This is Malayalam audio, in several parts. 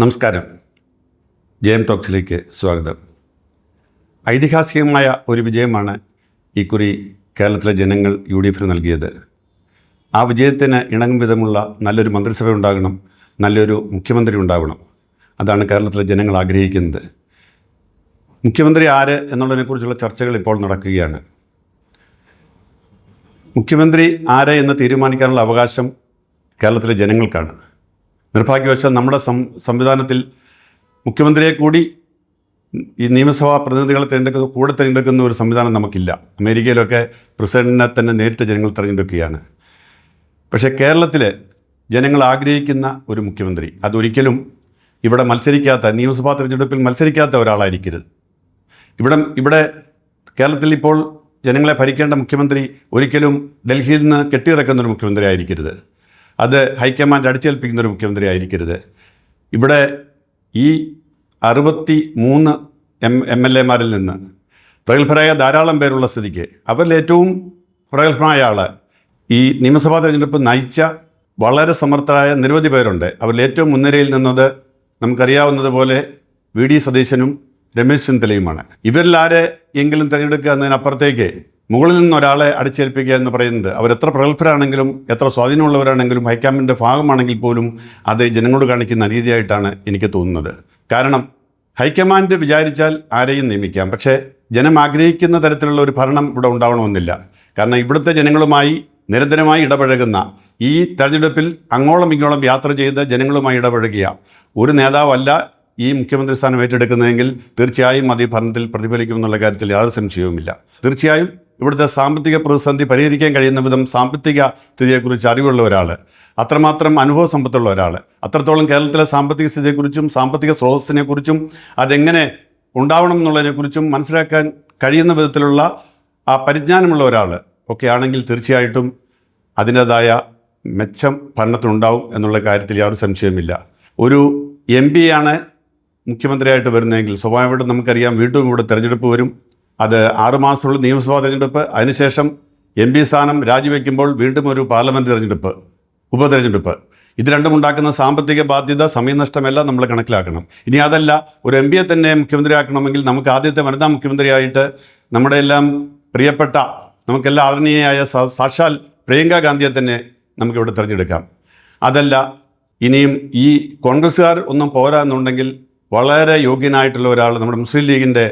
നമസ്കാരം. ജയം ടോക്സിലേക്ക് സ്വാഗതം. ഐതിഹാസികമായ ഒരു വിജയമാണ് ഇക്കുറി കേരളത്തിലെ ജനങ്ങൾ UDF നൽകിയത്. ആ വിജയത്തിന് ഇണങ്ങും വിധമുള്ള നല്ലൊരു മന്ത്രിസഭ ഉണ്ടാകണം, നല്ലൊരു മുഖ്യമന്ത്രി ഉണ്ടാവണം. അതാണ് കേരളത്തിലെ ജനങ്ങൾ ആഗ്രഹിക്കുന്നത്. മുഖ്യമന്ത്രി ആര് എന്നുള്ളതിനെക്കുറിച്ചുള്ള ചർച്ചകൾ ഇപ്പോൾ നടക്കുകയാണ്. മുഖ്യമന്ത്രി ആര് എന്ന് തീരുമാനിക്കാനുള്ള അവകാശം കേരളത്തിലെ ജനങ്ങൾക്കാണ്. നിർഭാഗ്യവശാൽ നമ്മുടെ സംവിധാനത്തിൽ മുഖ്യമന്ത്രിയെ കൂടി ഈ നിയമസഭാ പ്രതിനിധികളെ തിരഞ്ഞെടുക്കുന്ന ഒരു സംവിധാനം നമുക്കില്ല. അമേരിക്കയിലൊക്കെ പ്രസിഡന്റിനെ തന്നെ നേരിട്ട് ജനങ്ങൾ തിരഞ്ഞെടുക്കുകയാണ്. പക്ഷേ കേരളത്തിൽ ജനങ്ങൾ ആഗ്രഹിക്കുന്ന ഒരു മുഖ്യമന്ത്രി അതൊരിക്കലും ഇവിടെ മത്സരിക്കാത്ത, നിയമസഭാ തിരഞ്ഞെടുപ്പിൽ മത്സരിക്കാത്ത ഒരാളായിരിക്കരുത്. ഇവിടെ കേരളത്തിൽ ഇപ്പോൾ ജനങ്ങളെ ഭരിക്കേണ്ട മുഖ്യമന്ത്രി ഒരിക്കലും ഡൽഹിയിൽ നിന്ന് കെട്ടിയിറക്കുന്നൊരു മുഖ്യമന്ത്രി ആയിരിക്കരുത്. അത് ഹൈക്കമാൻഡ് അടിച്ചേൽപ്പിക്കുന്നൊരു മുഖ്യമന്ത്രി ആയിരിക്കരുത്. ഇവിടെ ഈ 63 MLA-മാരിൽ നിന്ന് പ്രഗത്ഭരായ ധാരാളം പേരുള്ള സ്ഥിതിക്ക് അവരിൽ ഏറ്റവും പ്രഗത്ഭനായ ആൾ ഈ നിയമസഭാ തെരഞ്ഞെടുപ്പ് നയിച്ച വളരെ സമർത്ഥരായ നിരവധി പേരുണ്ട്. അവരിൽ ഏറ്റവും മുൻനിരയിൽ നിന്നത് നമുക്കറിയാവുന്നതുപോലെ VD സതീശനും രമേശ് ചെന്നിത്തലയുമാണ്. ഇവരിൽ ആരെ എങ്കിലും തിരഞ്ഞെടുക്കുക എന്നതിനപ്പുറത്തേക്ക് മുകളിൽ നിന്ന് ഒരാളെ അടിച്ചേൽപ്പിക്കുക എന്ന് പറയുന്നത് അവരെത്ര പ്രഗത്ഭരാണെങ്കിലും എത്ര സ്വാധീനമുള്ളവരാണെങ്കിലും ഹൈക്കമാൻഡിൻ്റെ ഭാഗമാണെങ്കിൽ പോലും അത് ജനങ്ങളോട് കാണിക്കുന്ന അനീതിയായിട്ടാണ് എനിക്ക് തോന്നുന്നത്. കാരണം ഹൈക്കമാൻഡ് വിചാരിച്ചാൽ ആരെയും നിയമിക്കാം, പക്ഷേ ജനം ആഗ്രഹിക്കുന്ന തരത്തിലുള്ള ഒരു ഭരണം ഇവിടെ ഉണ്ടാവണമെന്നില്ല. കാരണം ഇവിടുത്തെ ജനങ്ങളുമായി നിരന്തരമായി ഇടപഴകുന്ന, ഈ തെരഞ്ഞെടുപ്പിൽ അങ്ങോളം ഇങ്ങോളം യാത്ര ചെയ്ത് ജനങ്ങളുമായി ഇടപഴകിയ ഒരു നേതാവല്ല ഈ മുഖ്യമന്ത്രി സ്ഥാനം ഏറ്റെടുക്കുന്നതെങ്കിൽ തീർച്ചയായും അത് ഈ ഭരണത്തിൽ പ്രതിഫലിക്കുമെന്നുള്ള കാര്യത്തിൽ യാതൊരു സംശയവുമില്ല. തീർച്ചയായും ഇവിടുത്തെ സാമ്പത്തിക പ്രതിസന്ധി പരിഹരിക്കാൻ കഴിയുന്ന വിധം സാമ്പത്തിക സ്ഥിതിയെക്കുറിച്ച് അറിവുള്ള ഒരാൾ, അത്രമാത്രം അനുഭവ സമ്പത്തുള്ള ഒരാൾ, അത്രത്തോളം കേരളത്തിലെ സാമ്പത്തിക സ്ഥിതിയെക്കുറിച്ചും സാമ്പത്തിക സ്രോതസ്സിനെക്കുറിച്ചും അതെങ്ങനെ ഉണ്ടാവണം എന്നുള്ളതിനെക്കുറിച്ചും മനസ്സിലാക്കാൻ കഴിയുന്ന വിധത്തിലുള്ള ആ പരിജ്ഞാനമുള്ള ഒരാൾ ഒക്കെ ആണെങ്കിൽ തീർച്ചയായിട്ടും അതിൻ്റേതായ മെച്ചം ഭരണത്തിനുണ്ടാവും എന്നുള്ള കാര്യത്തിൽ യാതൊരു സംശയവുമില്ല. ഒരു MP ആണ് മുഖ്യമന്ത്രിയായിട്ട് വരുന്നതെങ്കിൽ സ്വാഭാവികമായിട്ടും നമുക്കറിയാം വീണ്ടും ഇവിടെ തെരഞ്ഞെടുപ്പ് വരും. അത് 6 മാസമുള്ള നിയമസഭാ തെരഞ്ഞെടുപ്പ്, അതിനുശേഷം MP സ്ഥാനം രാജിവെക്കുമ്പോൾ വീണ്ടും ഒരു പാർലമെൻറ്റ് തെരഞ്ഞെടുപ്പ്, ഉപതെരഞ്ഞെടുപ്പ്. ഇത് രണ്ടും ഉണ്ടാക്കുന്ന സാമ്പത്തിക ബാധ്യത, സമയനഷ്ടമെല്ലാം നമ്മൾ കണക്കിലാക്കണം. ഇനി അതല്ല, ഒരു MP തന്നെ മുഖ്യമന്ത്രിയാക്കണമെങ്കിൽ നമുക്ക് ആദ്യത്തെ വനിതാ മുഖ്യമന്ത്രിയായിട്ട് നമ്മുടെ എല്ലാം പ്രിയപ്പെട്ട, നമുക്കെല്ലാം ആദരണീയയായ സാക്ഷാൽ പ്രിയങ്ക ഗാന്ധിയെ തന്നെ നമുക്കിവിടെ തിരഞ്ഞെടുക്കാം. അതല്ല, ഇനിയും ഈ കോൺഗ്രസ്സുകാർ ഒന്നും പോരാ എന്നുണ്ടെങ്കിൽ വളരെ യോഗ്യനായിട്ടുള്ള ഒരാൾ, നമ്മുടെ മുസ്ലിം ലീഗിൻ്റെ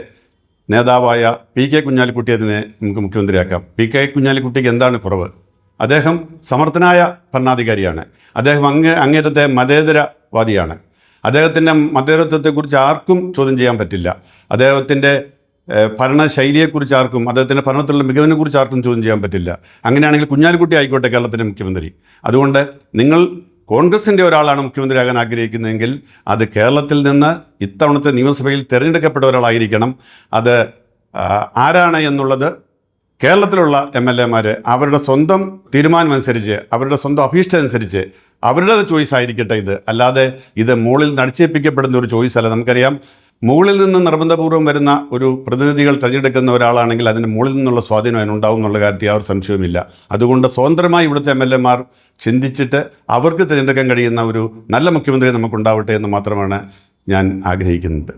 നേതാവായ PK കുഞ്ഞാലിക്കുട്ടിയെ നമുക്ക് മുഖ്യമന്ത്രിയാക്കാം. PK കുഞ്ഞാലിക്കുട്ടിക്ക് എന്താണ് കുറവ്? അദ്ദേഹം സമർത്ഥനായ ഭരണാധികാരിയാണ്. അദ്ദേഹം അങ്ങേറ്റത്തെ മതേതരവാദിയാണ്. അദ്ദേഹത്തിൻ്റെ മതേതരത്വത്തെക്കുറിച്ച് ആർക്കും ചോദ്യം ചെയ്യാൻ പറ്റില്ല. അദ്ദേഹത്തിൻ്റെ ഭരണശൈലിയെക്കുറിച്ച് ആർക്കും, അദ്ദേഹത്തിൻ്റെ ഭരണത്തിലുള്ള മികവിനെക്കുറിച്ച് ആർക്കും ചോദ്യം ചെയ്യാൻ പറ്റില്ല. അങ്ങനെയാണെങ്കിൽ കുഞ്ഞാലിക്കുട്ടി ആയിക്കോട്ടെ കേരളത്തിൻ്റെ മുഖ്യമന്ത്രി. അതുകൊണ്ട് നിങ്ങൾ കോൺഗ്രസിൻ്റെ ഒരാളാണ് മുഖ്യമന്ത്രിയാകാൻ ആഗ്രഹിക്കുന്നതെങ്കിൽ അത് കേരളത്തിൽ നിന്ന് ഇത്തവണത്തെ നിയമസഭയിൽ തിരഞ്ഞെടുക്കപ്പെട്ട ഒരാളായിരിക്കണം. അത് ആരാണ് എന്നുള്ളത് കേരളത്തിലുള്ള MLA-മാർ അവരുടെ സ്വന്തം തീരുമാനമനുസരിച്ച്, അവരുടെ സ്വന്തം അഭീഷ്ടമനുസരിച്ച് അവരുടെ ചോയ്സ് ആയിരിക്കട്ടെ ഇത്. അല്ലാതെ ഇത് മുകളിൽ നടിച്ചേൽപ്പിക്കപ്പെടുന്ന ഒരു ചോയ്സ് അല്ല. നമുക്കറിയാം, മുകളിൽ നിന്ന് നിർബന്ധപൂർവ്വം വരുന്ന ഒരു പ്രതിനിധികൾ തിരഞ്ഞെടുക്കുന്ന ഒരാളാണെങ്കിൽ അതിന് മുകളിൽ നിന്നുള്ള സ്വാധീനം അതിനുണ്ടാവും എന്നുള്ള കാര്യത്തിൽ യാതൊരു സംശയവുമില്ല. അതുകൊണ്ട് സ്വതന്ത്രമായി ഇവിടുത്തെ MLA-മാർ ചിന്തിച്ചിട്ട് അവർക്ക് തിരഞ്ഞെടുക്കാൻ കഴിയുന്ന ഒരു നല്ല മുഖ്യമന്ത്രി നമുക്കുണ്ടാവട്ടെ എന്ന് മാത്രമാണ് ഞാൻ ആഗ്രഹിക്കുന്നത്.